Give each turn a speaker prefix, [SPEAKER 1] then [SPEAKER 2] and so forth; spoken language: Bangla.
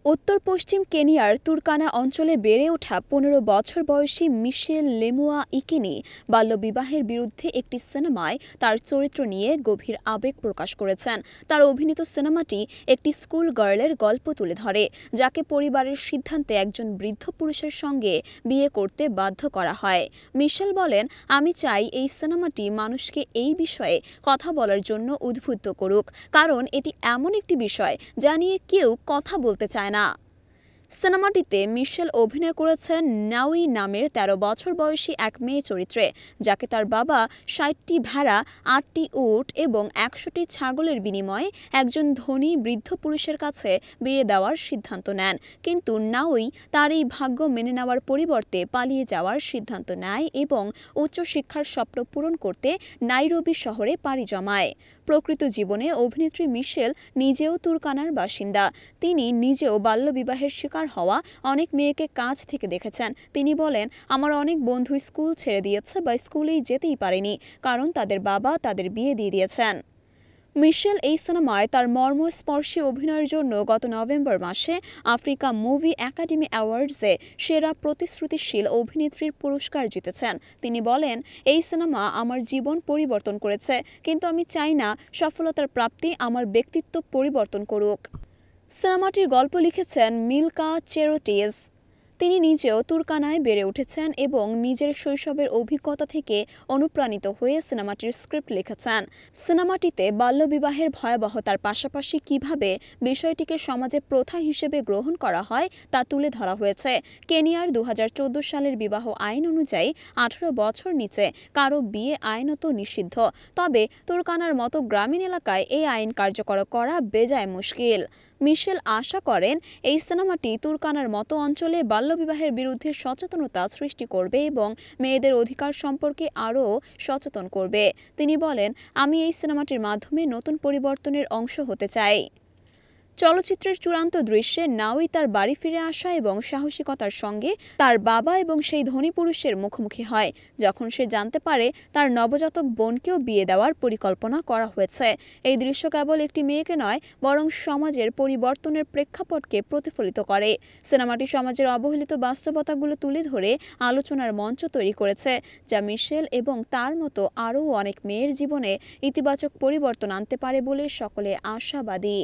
[SPEAKER 1] উত্তর পশ্চিম কেনিয়ার তুর্কানা অঞ্চলে বেড়ে ওঠা ১৫ বছর বয়সী মিশেল লেমুয়া ইকিনি বাল্যবিবাহের বিরুদ্ধে একটি সিনেমায় তার চরিত্র নিয়ে গভীর আবেগ প্রকাশ করেছেন। তার অভিনীত সিনেমাটি একটি স্কুল গার্লের গল্প তুলে ধরে, যাকে পরিবারের সিদ্ধান্তে একজন বৃদ্ধ পুরুষের সঙ্গে বিয়ে করতে বাধ্য করা হয়। মিশেল বলেন, আমি চাই এই সিনেমাটি মানুষকে এই বিষয়ে কথা বলার জন্য উদ্বুদ্ধ করুক, কারণ এটি এমন একটি বিষয় যা নিয়ে কেউ কথা বলতে চায় না। সিনেমাটিতে মিশেল অভিনয় করেছেন নাউই নামের ১৩ বছর বয়সী এক মেয়ে চরিত্রে, যাকে তার বাবা ৬০টি ভেড়া, ৮টি উট এবং ১০০টি ছাগলের বিনিময়ে একজন ধনী বৃদ্ধ পুরুষের কাছে বিয়ে দেওয়ার সিদ্ধান্ত নেন। কিন্তু নাউই তার এই ভাগ্য মেনে নেওয়ার পরিবর্তে পালিয়ে যাওয়ার সিদ্ধান্ত নেয় এবং উচ্চশিক্ষার স্বপ্ন পূরণ করতে নাইরোবি শহরে পাড়ি জমায়। প্রকৃত জীবনে অভিনেত্রী মিশেল নিজেও তুর্কানার বাসিন্দা। তিনি নিজেও বাল্যবিবাহের শিকার হওয়া অনেক মেয়েকে কাছ থেকে দেখেছেন। তিনি বলেন, আমার অনেক বন্ধু স্কুল ছেড়ে দিয়েছে বা স্কুলেই যেতেই পারেনি, কারণ তাদের বাবা তাদের বিয়ে দিয়ে দিয়েছেন। মিশেল এই সিনেমায় তার মর্মস্পর্শী অভিনয়ের জন্য গত নভেম্বর মাসে আফ্রিকা মুভি একাডেমি অ্যাওয়ার্ডসে সেরা প্রতিশ্রুতিশীল অভিনেত্রীর পুরস্কার জিতেছেন। তিনি বলেন, এই সিনেমা আমার জীবন পরিবর্তন করেছে, কিন্তু আমি চাই না সফলতার প্রাপ্তি আমার ব্যক্তিত্ব পরিবর্তন করুক। সিনেমাটির গল্প লিখেছেন মিলকা চেরোটিস। তিনি নিজেও তুর্কানায় বেড়ে উঠেছেন এবং নিজের শৈশবের অভিজ্ঞতা থেকে অনুপ্রাণিত হয়ে সিনেমাটির স্ক্রিপ্ট লিখেছেন। সিনেমাটিতে বাল্যবিবাহের ভয়াবহতার পাশাপাশি কিভাবে বিষয়টিকে সমাজে প্রথা হিসেবে গ্রহণ করা হয় তা তুলে ধরা হয়েছে। কেনিয়ার ২০১৪ সালের বিবাহ আইন অনুযায়ী ১৮ বছর নিচে কারো বিয়ে আইনত নিষিদ্ধ, তবে তুর্কানার মতো গ্রামীণ এলাকায় এই আইন কার্যকর করা বেজায় মুশকিল। মিশেল আশা করেন, এই সিনেমাটি তুর্কানার মতো অঞ্চলে বাল্যবিবাহের বিরুদ্ধে সচেতনতা সৃষ্টি করবে এবং মেয়েদের অধিকার সম্পর্কে আরও সচেতন করবে। তিনি বলেন, আমি এই সিনেমাটির মাধ্যমে নতুন পরিবর্তনের অংশ হতে চাই। চলচ্চিত্রের চূড়ান্ত দৃশ্যে নাউই তার বাড়ি ফিরে আসা এবং সাহসিকতার সঙ্গে তার বাবা এবং সেই ধনী পুরুষের মুখোমুখি হয়, যখন সে জানতে পারে তার নবজাতক বোনকেও বিয়ে দেওয়ার পরিকল্পনা করা হয়েছে। এই দৃশ্য কেবল একটি মেয়েকে নয়, বরং সমাজের পরিবর্তনের প্রেক্ষাপটকে প্রতিফলিত করে। সিনেমাটি সমাজের অবহেলিত বাস্তবতাগুলো তুলে ধরে আলোচনার মঞ্চ তৈরি করেছে, যা মিশেল এবং তার মতো আরও অনেক মেয়ের জীবনে ইতিবাচক পরিবর্তন আনতে পারে বলে সকলে আশাবাদী।